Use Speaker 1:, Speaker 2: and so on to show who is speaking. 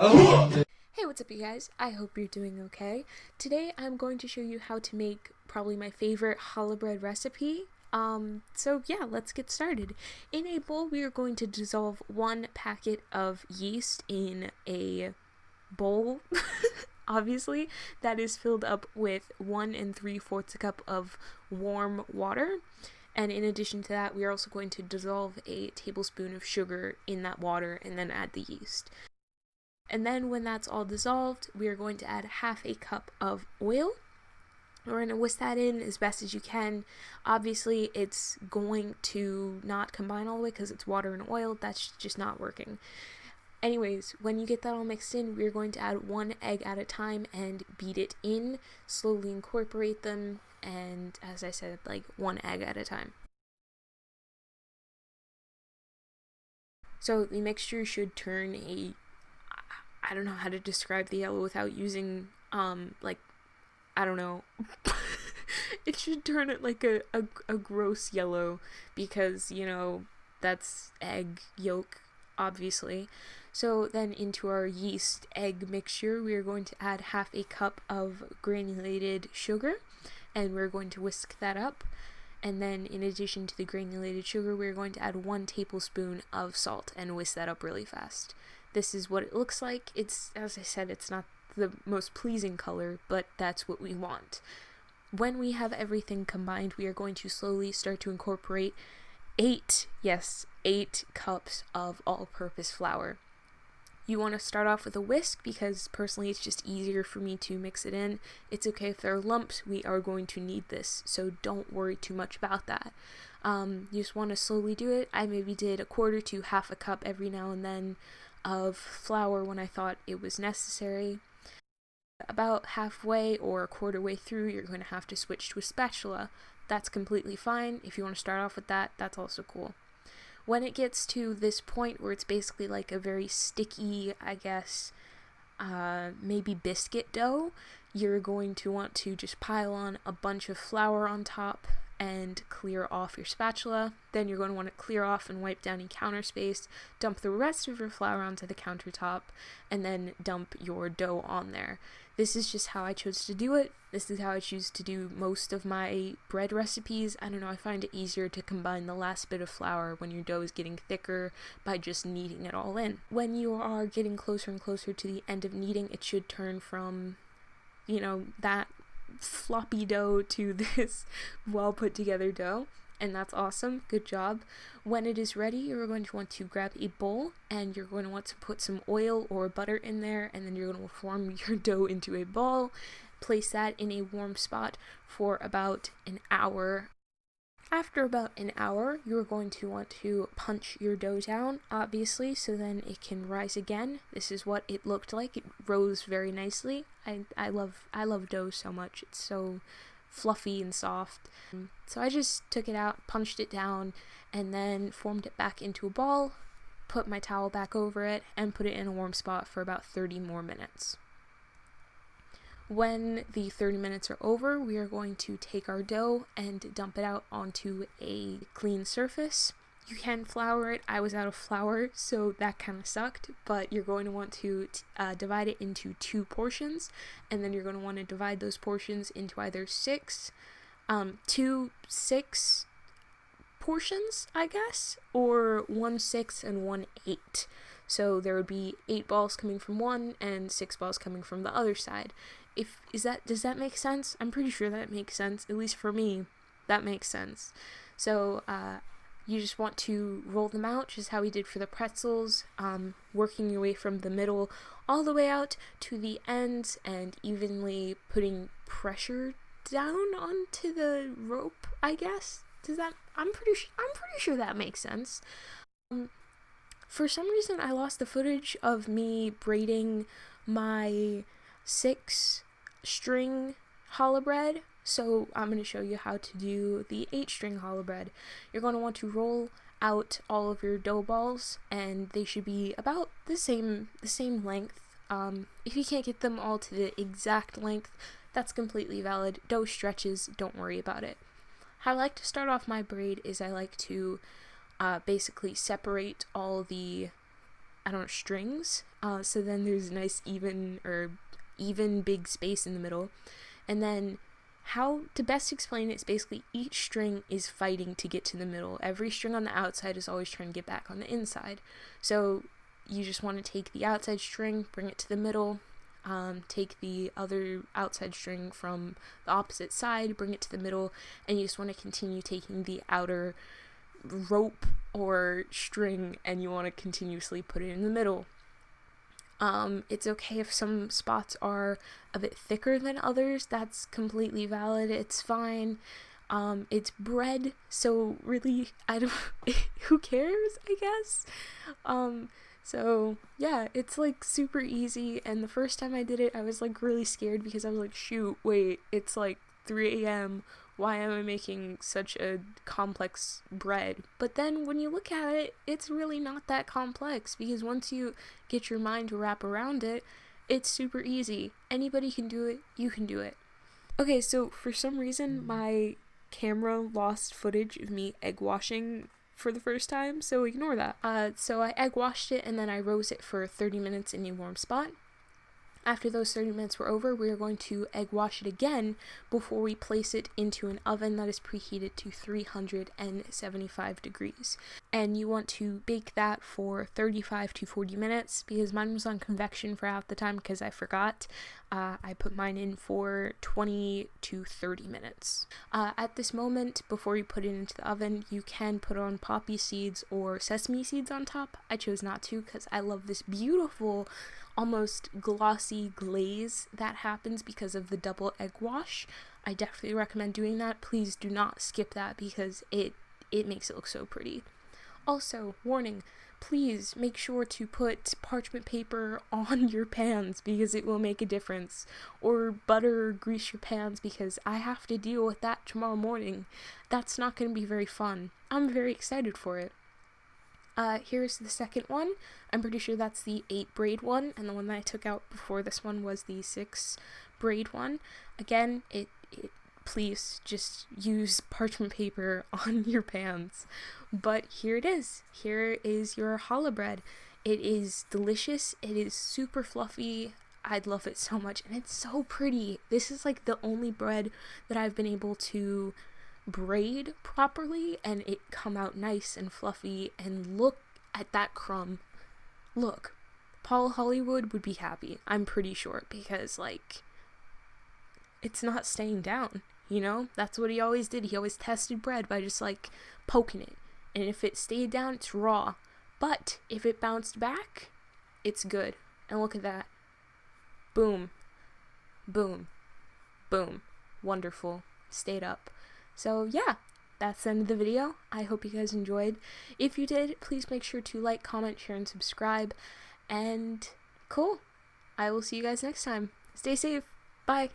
Speaker 1: Hey, what's up you guys? I hope you're doing okay. Today I'm going to show you how to make probably my favorite challah bread recipe. So yeah, let's get started. In a bowl, we are going to dissolve 1 packet of yeast in a bowl, obviously, that is filled up with 1 3/4 cup of warm water. And in addition to that, we are also going to dissolve a tablespoon of sugar in that water and then add the yeast. And then when that's all dissolved, we are going to add 1/2 cup of oil. We're going to whisk that in as best as you can. Obviously, it's going to not combine all the way because it's water and oil. That's just not working. Anyways, when you get that all mixed in, we're going to add 1 egg at a time and beat it in, slowly incorporate them, and as I said, like 1 egg at a time. So the mixture should turn I don't know how to describe the yellow without using, like, I don't know. It should turn it like a gross yellow because, you know, that's egg yolk, obviously. So then into our yeast egg mixture, we are going to add 1/2 cup of granulated sugar, and we're going to whisk that up. And then in addition to the granulated sugar, we're going to add 1 tablespoon of salt and whisk that up really fast. This is what it looks like. It's, as I said, it's not the most pleasing color, but that's what we want. When we have everything combined, we are going to slowly start to incorporate 8 cups of all-purpose flour. You want to start off with a whisk because personally it's just easier for me to mix it in. It's okay if there are lumps, we are going to need this, so don't worry too much about that. You just want to slowly do it. I maybe did 1/4 to 1/2 cup every now and then of flour when I thought it was necessary. About halfway or 1/4 way through, you're going to have to switch to a spatula. That's completely fine. If you want to start off with that, that's also cool. When it gets to this point where it's basically like a very sticky, I guess, maybe biscuit dough, you're going to want to just pile on a bunch of flour on top and clear off your spatula. Then you're going to want to clear off and wipe down any counter space, dump the rest of your flour onto the countertop, and then dump your dough on there. This is just how I chose to do it. This is how I choose to do most of my bread recipes. I don't know, I find it easier to combine the last bit of flour when your dough is getting thicker by just kneading it all in. When you are getting closer and closer to the end of kneading, it should turn from, you know, that floppy dough to this well put together dough, and that's awesome. Good job. When it is ready, you're going to want to grab a bowl and you're going to want to put some oil or butter in there, and then you're going to form your dough into a ball. Place that in a warm spot for about an hour. After about an hour, you're going to want to punch your dough down, obviously, so then it can rise again. This is what it looked like. It rose very nicely. I love dough so much. It's so fluffy and soft. So I just took it out, punched it down, and then formed it back into a ball, put my towel back over it, and put it in a warm spot for about 30 more minutes. When the 30 minutes are over, we are going to take our dough and dump it out onto a clean surface. You can flour it. I was out of flour, so that kind of sucked, but you're going to want to divide it into 2 portions, and then you're going to want to divide those portions into either 6 portions, I guess, or 1 6 and 1 8. So there would be 8 balls coming from one and 6 balls coming from the other side. Does that make sense? I'm pretty sure that makes sense. At least for me, that makes sense. So you just want to roll them out, just how we did for the pretzels, working your way from the middle all the way out to the ends and evenly putting pressure down onto the rope, I guess. I'm pretty sure that makes sense. For some reason, I lost the footage of me braiding my 6-string challah bread, so I'm going to show you how to do the 8-string challah bread. You're going to want to roll out all of your dough balls, and they should be about the same length. If you can't get them all to the exact length, that's completely valid. Dough stretches, don't worry about it. How I like to start off my braid is I like to basically separate all the I don't know, strings. So then there's a nice even big space in the middle. And then how to best explain it is basically each string is fighting to get to the middle. Every string on the outside is always trying to get back on the inside. So you just want to take the outside string, bring it to the middle, take the other outside string from the opposite side, bring it to the middle, and you just want to continue taking the outer rope or string and you want to continuously put it in the middle. It's okay if some spots are a bit thicker than others. That's completely valid. It's fine. It's bread, so really, I don't, who cares, I guess? So yeah, it's like super easy, and the first time I did it, I was like really scared because I was like, shoot, wait, it's like 3 a.m. Why am I making such a complex bread? But then when you look at it, it's really not that complex, because once you get your mind to wrap around it, it's super easy. Anybody can do it, you can do it. Okay, so for some reason, my camera lost footage of me egg washing for the first time, so ignore that. So I egg washed it and then I rose it for 30 minutes in a warm spot. After those 30 minutes were over, we are going to egg wash it again before we place it into an oven that is preheated to 375 degrees. And you want to bake that for 35 to 40 minutes, because mine was on convection for half the time because I forgot. I put mine in for 20 to 30 minutes. At this moment, before you put it into the oven, you can put on poppy seeds or sesame seeds on top. I chose not to because I love this beautiful, almost glossy glaze that happens because of the double egg wash. I definitely recommend doing that. Please do not skip that because it makes it look so pretty. Also, warning, please make sure to put parchment paper on your pans because it will make a difference. Or butter or grease your pans because I have to deal with that tomorrow morning. That's not going to be very fun. I'm very excited for it. Here's the second one. I'm pretty sure that's the 8 braid one, and the one that I took out before this one was the 6 braid one. Again, please just use parchment paper on your pans. But here it is. Here is your challah bread. It is delicious. It is super fluffy. I love it so much, and it's so pretty. This is like the only bread that I've been able to braid properly and it come out nice and fluffy. And look at that crumb. Look, Paul Hollywood would be happy, I'm pretty sure, because like it's not staying down, you know? That's what he always did. He always tested bread by just like poking it, and if it stayed down, it's raw, but if it bounced back, it's good. And look at that. Boom, boom, boom. Wonderful. Stayed up. So yeah, that's the end of the video. I hope you guys enjoyed. If you did, please make sure to like, comment, share, and subscribe. And cool. I will see you guys next time. Stay safe. Bye.